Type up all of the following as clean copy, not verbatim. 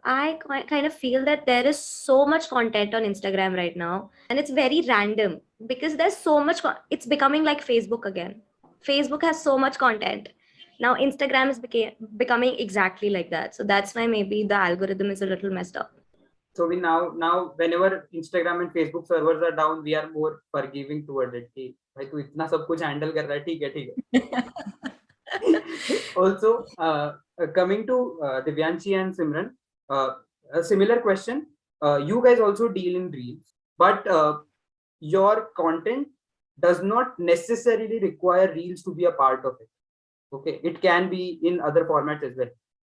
kind of feel that there is so much content on Instagram right now, and it's very random because there's so much. It's becoming like Facebook again. Facebook has so much content. Now Instagram is becoming exactly like that. So that's why maybe the algorithm is a little messed up. So we now whenever Instagram and Facebook servers are down, we are more forgiving toward it. कि भाई तू इतना सब कुछ handle कर रहा है, ठीक है. Also, coming to Divyanshi and Simran, a similar question. You guys also deal in reels, but your content does not necessarily require reels to be a part of it. Okay, it can be in other formats as well.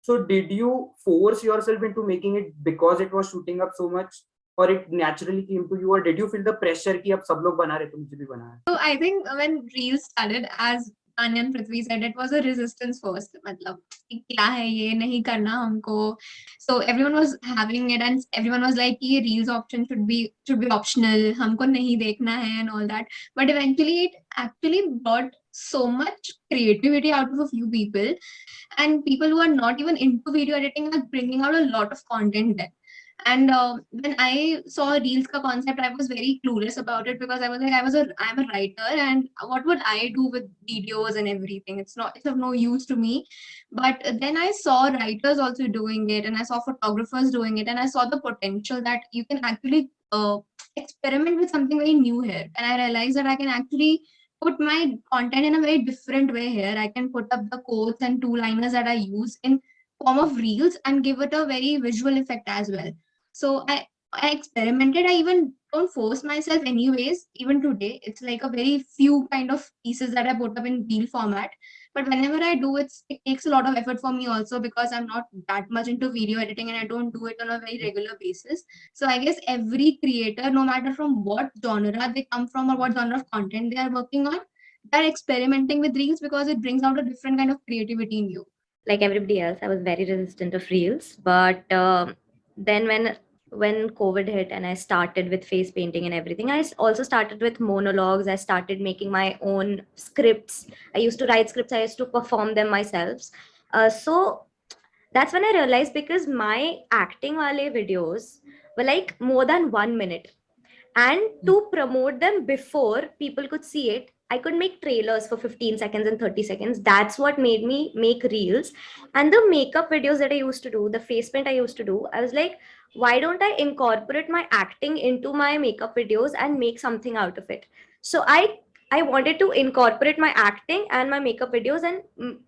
So did you force yourself into making it because it was shooting up so much, or it naturally came to you, or did you feel the pressure कि अब सब लोग बना रहे तो मुझे भी बनाना है? So I think when reels started, as Tanya and Prithvi said, it was a resistance first. मतलब कि क्या है ये, नहीं करना हमको. So everyone was having it and everyone was like ये reels option should be optional. हमको नहीं देखना है and all that. But eventually it actually brought so much creativity out of a few people, and people who are not even into video editing are bringing out a lot of content there. And when I saw Reels ka concept, I was very clueless about it because I was like, I'm a writer, and what would I do with videos and everything? It's of no use to me. But then I saw writers also doing it, and I saw photographers doing it, and I saw the potential that you can actually experiment with something very new here. And I realized that I can actually put my content in a very different way here. I can put up the quotes and two-liners that I use in form of reels and give it a very visual effect as well. So I experimented. I even don't force myself anyways. Even today, it's like a very few kind of pieces that I put up in reel format. But whenever I do it, it takes a lot of effort for me also because I'm not that much into video editing and I don't do it on a very regular basis. So I guess every creator, no matter from what genre they come from or what genre of content they are working on, they're experimenting with reels because it brings out a different kind of creativity in you. Like everybody else, I was very resistant of reels, but then when COVID hit and I started with face painting and everything, also started with monologues. I started making my own scripts. I used to write scripts. I used to perform them myself. So that's when I realized, because my acting wale videos were like more than 1 minute, and to promote them before people could see it, I could make trailers for 15 seconds and 30 seconds. That's what made me make reels. And the makeup videos that I used to do, the face paint I used to do, I was like, why don't I incorporate my acting into my makeup videos and make something out of it? So I wanted to incorporate my acting and my makeup videos and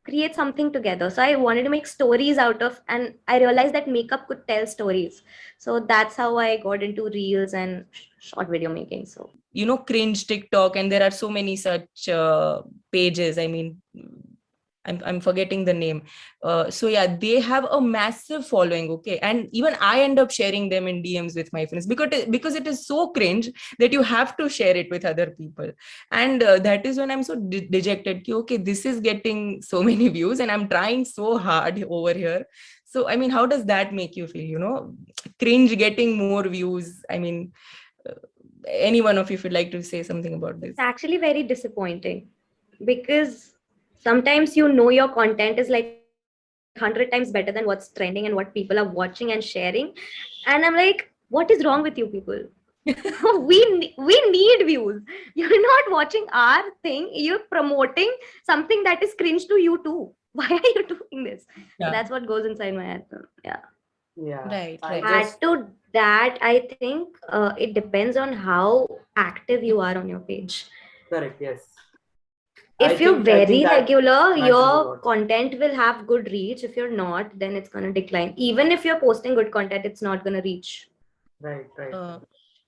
create something together. So I wanted to make stories out of, and I realized that makeup could tell stories. So that's how I got into reels and short video making. So cringe TikTok, and there are so many such pages. I mean, I'm forgetting the name. So yeah, they have a massive following. Okay, and even I end up sharing them in DMs with my friends because it is so cringe that you have to share it with other people, and that is when I'm so dejected. Okay, this is getting so many views, and I'm trying so hard over here. So I mean, how does that make you feel? Cringe getting more views. I mean, any one of you would like to say something about this? it's actually very disappointing, because sometimes your content is like 100 times better than what's trending and what people are watching and sharing, and I'm like, what is wrong with you people? We need views. You're not watching our thing, you're promoting something that is cringe to you too. Why are you doing this? Yeah. So that's what goes inside my head. Yeah. Right. Add to that, I think it depends on how active you are on your page. Correct. Yes. If you're I very think that regular, matters a your lot. content will have good reach. If you're not, then it's going to decline. Even if you're posting good content, it's not going to reach. Right.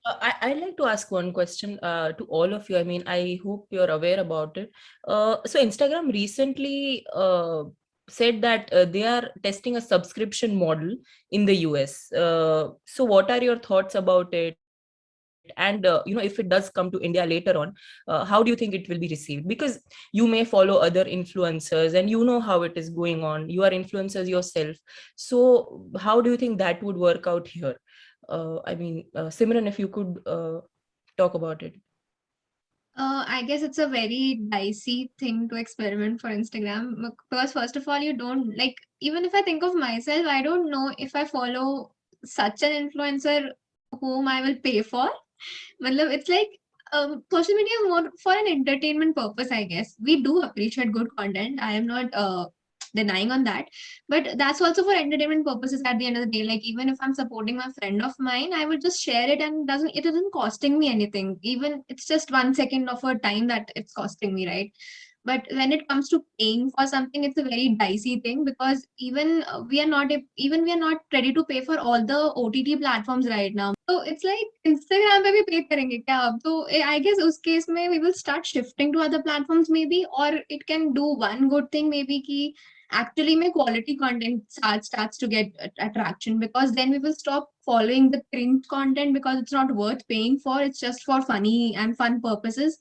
I'd like to ask one question to all of you. I mean, I hope you're aware about it. So Instagram recently said that they are testing a subscription model in the US. So what are your thoughts about it? And if it does come to India later on, how do you think it will be received? Because you may follow other influencers and you know how it is going on. You are influencers yourself. So how do you think that would work out here? I mean, Simran, if you could talk about it. I guess it's a very dicey thing to experiment for Instagram because first of all, you don't like, even if I think of myself, I don't know if I follow such an influencer whom I will pay for. Matlab, it's like social media is more for an entertainment purpose, I guess. We do appreciate good content. I am not denying on that, but that's also for entertainment purposes at the end of the day. Like even if I'm supporting a friend of mine, I would just share it and it isn't costing me anything. Even it's just 1 second of a time that it's costing me, right? But when it comes to paying for something, it's a very dicey thing because even even we are not ready to pay for all the OTT platforms right now. So it's like Instagram पे भी pay करेंगे क्या अब? So I guess उस case में we will start shifting to other platforms maybe, or it can do one good thing maybe कि actually में quality content starts to get attraction, because then we will stop following the cringe content because it's not worth paying for. It's just for funny and fun purposes.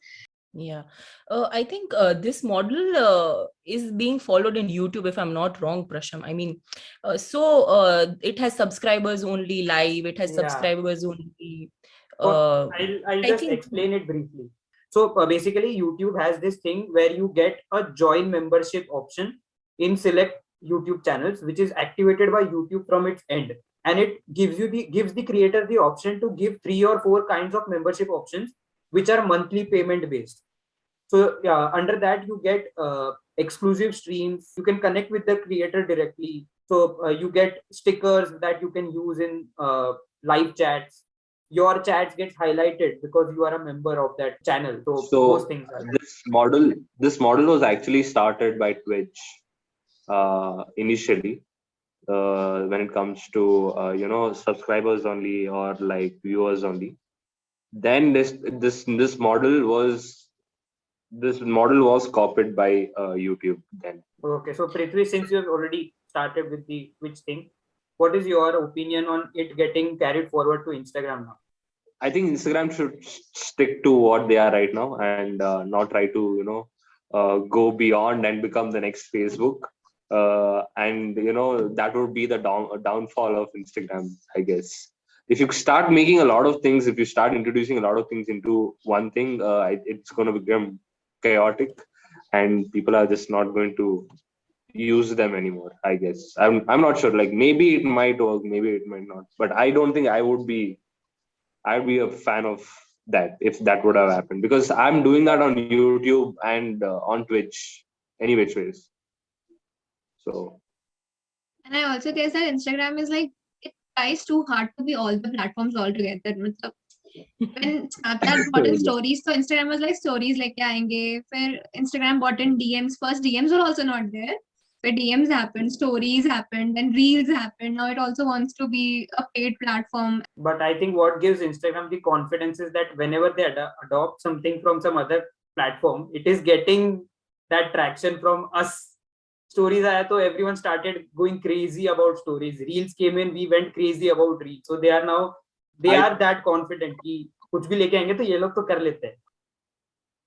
Yeah, I think this model is being followed in YouTube, if I'm not wrong, Prasham. I mean, it has subscribers only live, it has Yeah. subscribers only. I'll I just think, explain it briefly. So basically, YouTube has this thing where you get a join membership option in select YouTube channels, which is activated by YouTube from its end, and it gives the creator the option to give 3 or 4 kinds of membership options, which are monthly payment based. So under that you get exclusive streams. You can connect with the creator directly. So you get stickers that you can use in live chats. Your chats gets highlighted because you are a member of that channel. So those So things are. this model was actually started by Twitch initially, when it comes to subscribers only or like viewers only. Then this model was copied by YouTube then. Okay, so Prithvi, since you have already started with the Twitch thing, what is your opinion on it getting carried forward to Instagram now? I think Instagram should stick to what they are right now and not try to go beyond and become the next Facebook. And that would be the downfall of Instagram, I guess. If you start making a lot of things, if you start introducing a lot of things into one thing, it's going to become chaotic, and people are just not going to use them anymore. I guess I'm not sure. Like maybe it might work, maybe it might not, but I don't think I'd be a fan of that if that would have happened, because I'm doing that on YouTube and on Twitch any which ways. So And I also guess that Instagram is like, it tries too hard to be all the platforms all together. Matlab, when Snapchat brought in stories, so Instagram was like stories like aayenge. फिर Instagram brought in DMs. First DMs were also not there. Where DMs happened, stories happened, then reels happened. Now it also wants to be a paid platform. But I think what gives Instagram the confidence is that whenever they adopt something from some other platform, it is getting that traction from us. Stories aaya to everyone started going crazy about stories. Reels came in, we went crazy about reels. So they are that confident कि कुछ भी लेके आएंगे तो ये लोग तो कर लेते हैं.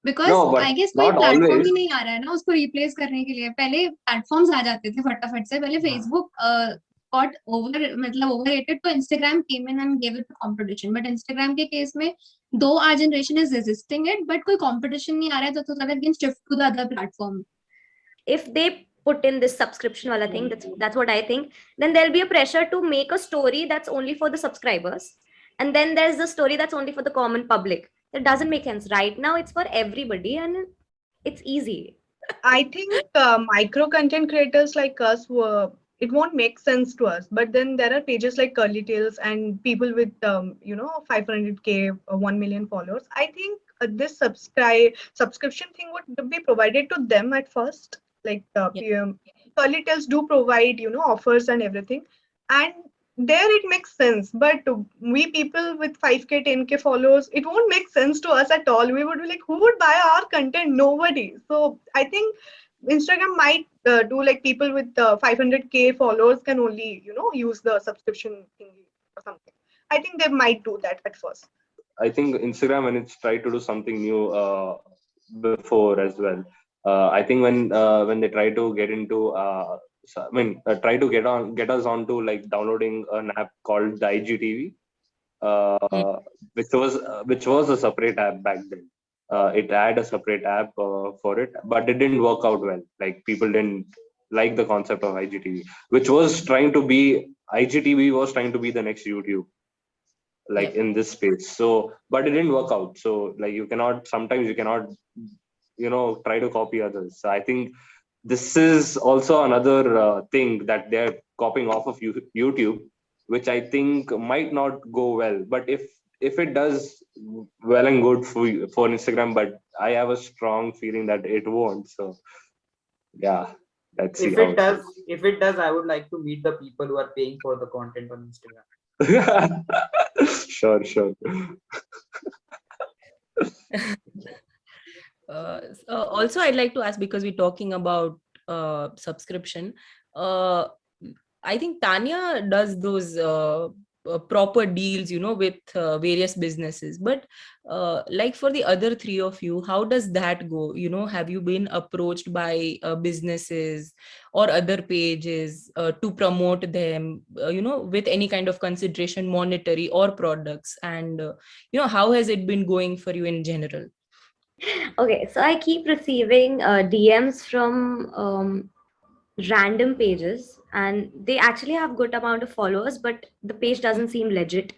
Because no, but I guess कोई not प्लेटफॉर्म always. ही नहीं आ रहा है ना उसको रिप्लेस करने के लिए. पहले प्लेटफॉर्म्स आ जाते थे फटाफट से. पहले फेसबुक got overrated, तो Instagram came in and gave it a competition. But Instagram के केस में though our generation is resisting it, but कोई competition नहीं आ रहा है, तो that can shift to the other platform. If they put in this subscription wala thing, that's what I think, then there'll be a pressure to make a story that's only for the subscribers, and then there's the story that's only for the common public. It doesn't make sense. Right now it's for everybody and it's easy. I think micro content creators like us it won't make sense to us, but then there are pages like Curly Tails and people with 500k 1 million followers. I think this subscription thing would be provided to them at first, like Curly Tails do provide offers and everything, and there it makes sense. But we people with 5k 10k followers, it won't make sense to us at all. We would be like, who would buy our content? Nobody. So I think Instagram might do like people with 500k followers can only use the subscription thingy or something. I think they might do that at first. I think Instagram, when it's tried to do something new before as well. I think when they try to get into try to get us onto like downloading an app called the IGTV, which was a separate app back then. it had a separate app for it, but it didn't work out well. Like people didn't like the concept of IGTV, which was trying to be IGTV was trying to be the next YouTube, like Yep. in this space. So, but it didn't work out. So, like you cannot sometimes you cannot try to copy others. So I think this is also another thing that they're copying off of YouTube, which I think might not go well. But if it does well and good for Instagram, but I have a strong feeling that it won't. So yeah, let's see If how it it does, goes. I would like to meet the people who are paying for the content on Instagram. Sure, sure. Also, I'd like to ask, because we're talking about subscription. Uh, I think Tanya does those proper deals, with various businesses. But like for the other three of you, how does that go? Have you been approached by businesses or other pages to promote them, with any kind of consideration, monetary or products? And, how has it been going for you in general? Okay, so I keep receiving DMs from random pages, and they actually have good amount of followers, but the page doesn't seem legit.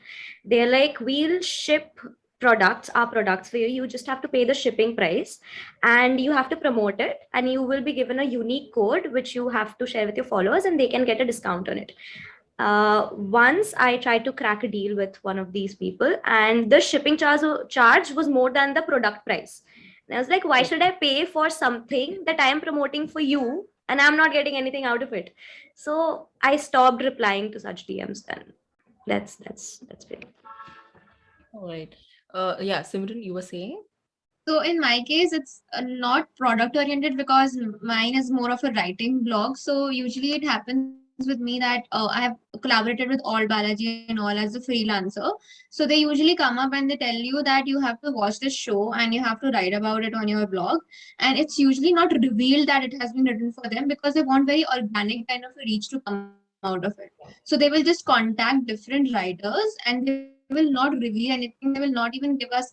They're like, we'll ship our products for you. You just have to pay the shipping price, and you have to promote it, and you will be given a unique code which you have to share with your followers, and they can get a discount on it. Once I tried to crack a deal with one of these people, and the shipping charge was more than the product price. And I was like, why should I pay for something that I am promoting for you and I'm not getting anything out of it? So I stopped replying to such DMs then. That's it. All right. Yeah, Simran, you were saying? So in my case, it's not product oriented because mine is more of a writing blog. So usually it happens with me that I have collaborated with All Balaji and all as a freelancer. So they usually come up and they tell you that you have to watch this show and you have to write about it on your blog. And it's usually not revealed that it has been written for them because they want very organic kind of a reach to come out of it. So they will just contact different writers and they will not reveal anything. They will not even give us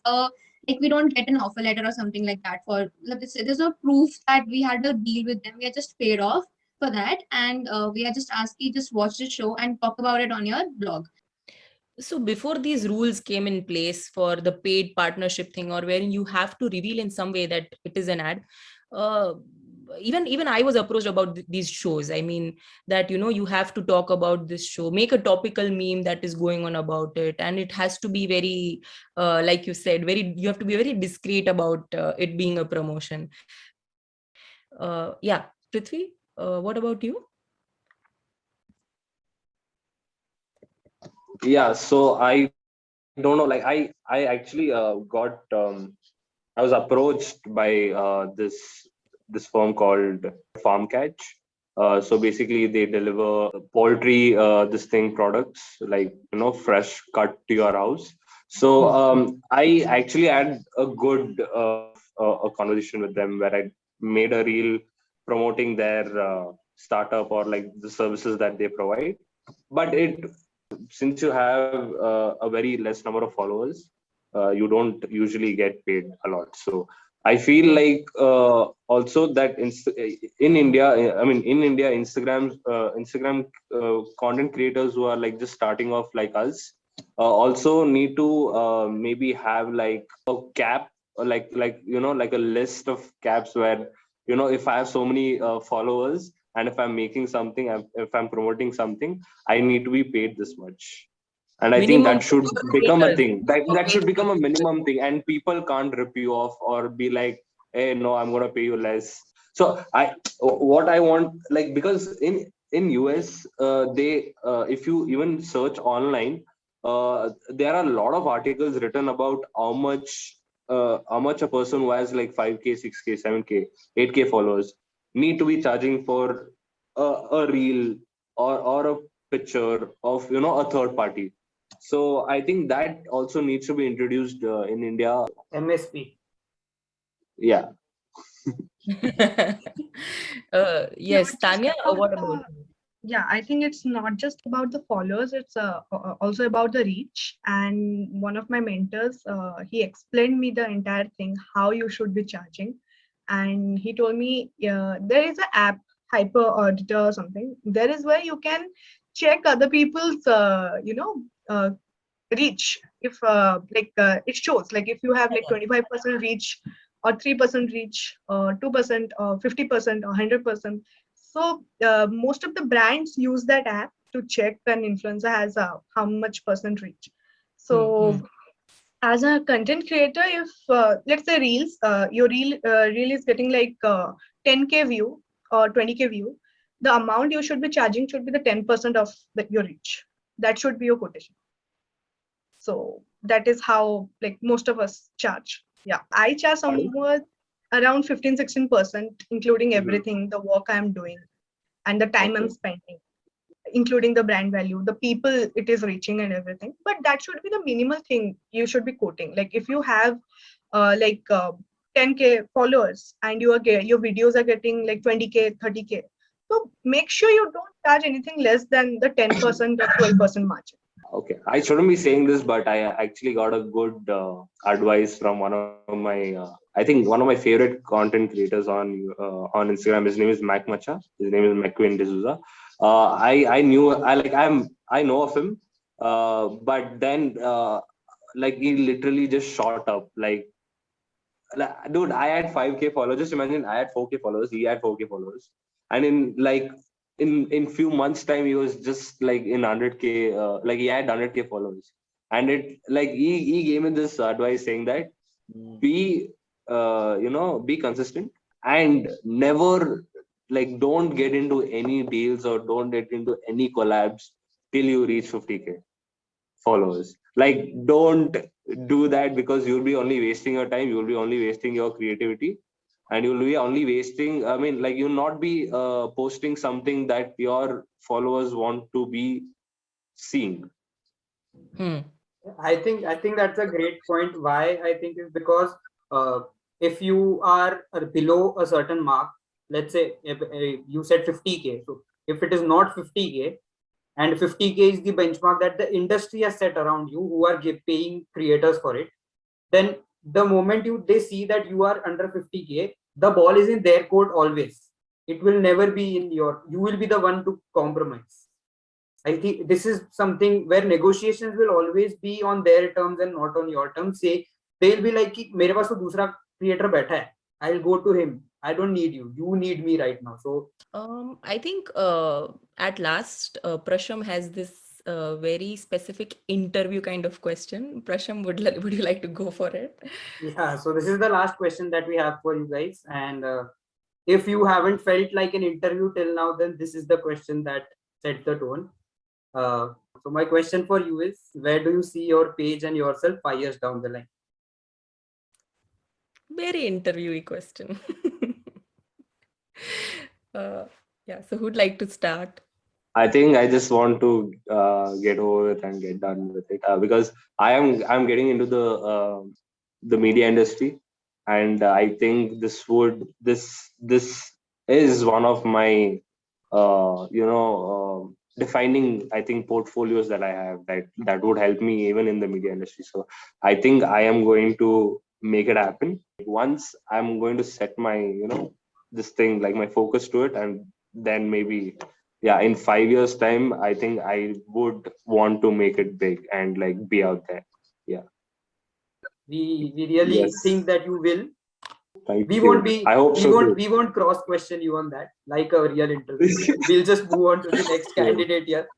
we don't get an offer letter or something like that for like, there's no proof that we had a deal with them. We are just paid off for that, and we are just asked you just watch the show and talk about it on your blog. So before these rules came in place for the paid partnership thing, or wherein you have to reveal in some way that it is an ad, uh, even I was approached about these shows. I mean, that you have to talk about this show, make a topical meme that is going on about it, and it has to be very, like you said, you have to be very discreet about it being a promotion. Yeah, Prithvi, what about you? Yeah, so I don't know. Like I actually got I was approached by this firm called Farm Catch. So basically, they deliver poultry this thing products, like fresh cut to your house. So I actually had a good a conversation with them where I made a reel promoting their startup or like the services that they provide. But since you have a very less number of followers, you don't usually get paid a lot. So I feel like also that in India, I mean in India, Instagram content creators who are like just starting off like us also need to maybe have like a cap, like a list of caps where if I have so many followers, and if I'm making something, if I'm promoting something, I need to be paid this much. And I think Minimum that should become a creators thing, or that should page become a creators. minimum thing, and people can't rip you off or be like, hey, no, I'm going to pay you less. So what I want, like, because in US, they if you even search online, there are a lot of articles written about how much a person who has like 5k, 6k, 7k, 8k followers need to be charging for a reel or a picture of a third party. So I think that also needs to be introduced in India. MSP. Yeah. Yeah, Yes, Tanya, what about you? Yeah, I think it's not just about the followers, it's also about the reach. And one of my mentors, he explained me the entire thing, how you should be charging. And he told me there is an app, Hyper Auditor or something. There is where you can check other people's, reach. If it shows, like if you have like 25% reach or 3% reach or 2% or 50% or 100%. So most of the brands use that app to check an influencer has how much percent reach. So as a content creator, if let's say reels, your reel is getting like 10K view or 20K view, the amount you should be charging should be the 10% of your reach. That should be your quotation. So that is how like most of us charge. Yeah, I charge somewhere around 15-16%, including everything, the work I'm doing and the time I'm spending, including the brand value, the people it is reaching and everything. But that should be the minimal thing you should be quoting. Like if you have 10K followers and your videos are getting like 20K, 30K. So make sure you don't charge anything less than the 10% or 12% margin. Okay, I shouldn't be saying this, but I actually got a good advice from one of my, I think one of my favorite content creators on Instagram. His name is Mac Macha. His name is McQueen D'Souza. I knew I know of him, but then like he literally just shot up. Dude, I had 5K followers. Just imagine, I had 4K followers. He had 4K followers, and in few months time, he was just like in 100K. Like he had 100K followers, and it like he gave me this advice saying that be be consistent and never like don't get into any deals or don't get into any collabs till you reach 50K followers. Like don't do that, because you'll be only wasting your time, you'll be only wasting your creativity, and you'll be only wasting, I mean, like you'll not be posting something that your followers want to be seeing. I think that's a great point. Why I think is because uh, if you are below a certain mark, let's say if, you said 50K, so if it is not 50K and 50K is the benchmark that the industry has set around you, who are paying creators for it, then the moment they see that you are under 50K, the ball is in their court always. It will never be in you will be the one to compromise. I think this is something where negotiations will always be on their terms and not on your terms. Say they'll be like कि मेरे पास तो दूसरा creator बैठा है, I'll go to him. I don't need you. You need me right now. So I think at last Prasham has this very specific interview kind of question. Prasham, would you like to go for it? yeah, so this is the last question that we have for you guys, and if you haven't felt like an interview till now, then this is the question that sets the tone. So my question for you is, where do you see your page and yourself 5 years down the line? Very interviewee question. Yeah, so who'd like to start? I think I just want to get over it and get done with it, because I'm getting into the media industry, and I think this is one of my defining, I think, portfolios that I have that would help me even in the media industry. So I think I am going to make it happen. Once I'm going to set my this thing, like my focus to it, and then maybe yeah, in 5 years time, I think I would want to make it big and like be out there. Yeah. We really Yes. think that you will. Thank We you. won't be. I hope We so won't. too. We won't cross question you on that like a real interview. We'll just move on to the next Yeah. candidate here.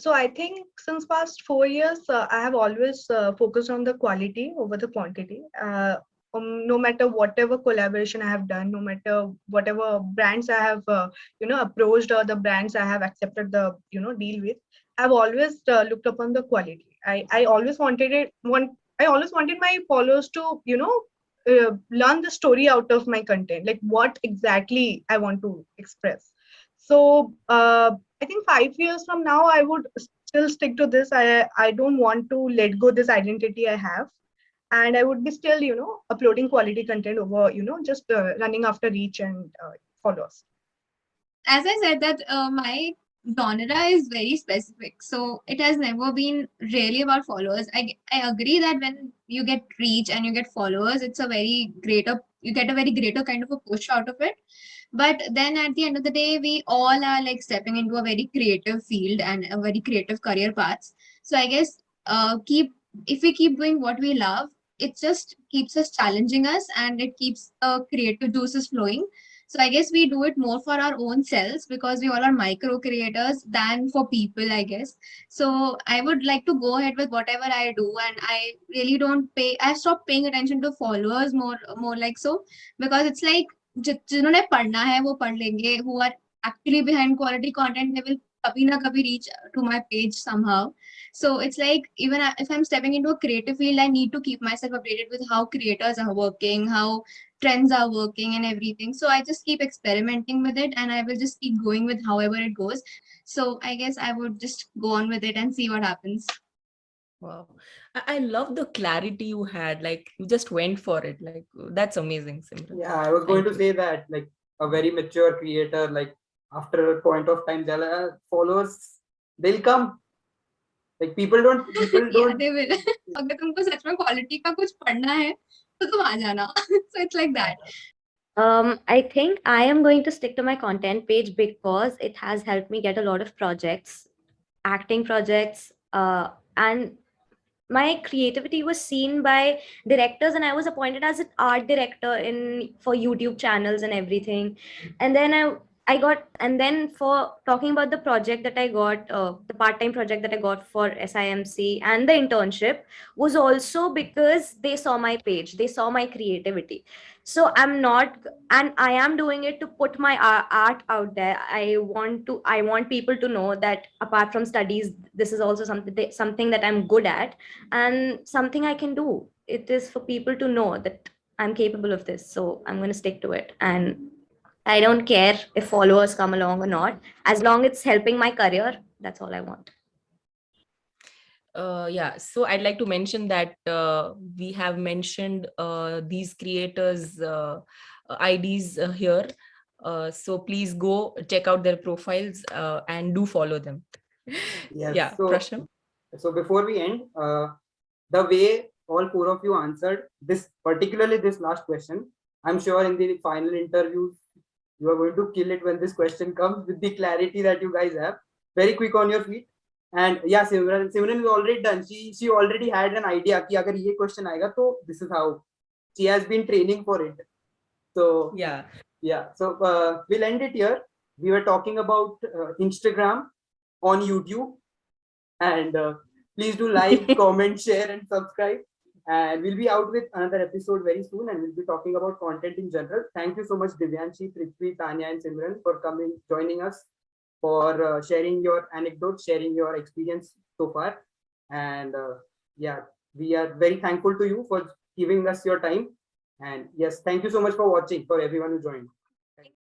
So I think since past 4 years, I have always focused on the quality over the quantity. No matter whatever collaboration I have done, no matter whatever brands I have, approached, or the brands I have accepted the, deal with, I've always looked upon the quality. I always wanted I always wanted my followers to, learn the story out of my content, like what exactly I want to express. So I think 5 years from now, I would still stick to this. I don't want to let go this identity I have, and I would be still, uploading quality content over, just running after reach and followers. as I said that my genre is very specific, so it has never been really about followers. I agree that when you get reach and you get followers, it's a very greater, you get a very greater kind of a push out of it. But then at the end of the day, we all are like stepping into a very creative field and a very creative career paths. So I guess keep if we keep doing what we love, it just keeps us challenging us and it keeps the creative juices flowing. So I guess we do it more for our own selves because we all are micro creators than for people, I guess. So I would like to go ahead with whatever I do, and I really don't pay. I've stopped paying attention to followers more like so, because it's like जिन्होंने पढ़ना है वो पढ़ लेंगे. Who are actually behind quality content, they will कभी ना कभी reach to my page somehow. So it's like even if I'm stepping into a creative field, I need to keep myself updated with how creators are working, how trends are working and everything. So I just keep experimenting with it and I will just keep going with however it goes. So I guess I would just go on with it and see what happens. Wow. I love the clarity you had. Like you just went for it. Like that's amazing, Simran. Yeah, I was going to say that, like a very mature creator, like after a point of time, followers, they'll come. Like people don't. Yeah, they will. अगर तुमको सच में quality का कुछ पढ़ना है तो तुम आ जाना. So it's like that. I think I am going to stick to my content page because it has helped me get a lot of projects, acting projects, and my creativity was seen by directors, and I was appointed as an art director in for YouTube channels and everything. And then I got, and then for talking about the project that I got, the part-time project that I got for SIMC and the internship was also because they saw my page, they saw my creativity. So I'm not, and I am doing it to put my art out there. I want people to know that apart from studies, this is also something that I'm good at and something I can do. It is for people to know that I'm capable of this. So I'm going to stick to it. And I don't care if followers come along or not. As long as it's helping my career, that's all I want. Yeah, so I'd like to mention that we have mentioned these creators' IDs here. So please go check out their profiles and do follow them. Yes. Yeah, So, Prashant. so before we end, the way all four of you answered this, particularly this last question, I'm sure in the final interviews you are going to kill it when this question comes with the clarity that you guys have. Very quick on your feet. And yeah, Simran is already done. She already had an idea कि अगर ये question आएगा तो this is how. She has been training for it. So yeah. So we'll end it here. We were talking about Instagram on YouTube, and please do like, comment, share, and subscribe. And we'll be out with another episode very soon, and we'll be talking about content in general. Thank you so much, Divyanshi, Prithvi, Tanya, and Simran, for joining us, for sharing your anecdotes, sharing your experience so far. And yeah, we are very thankful to you for giving us your time. And yes, thank you so much for watching, for everyone who joined.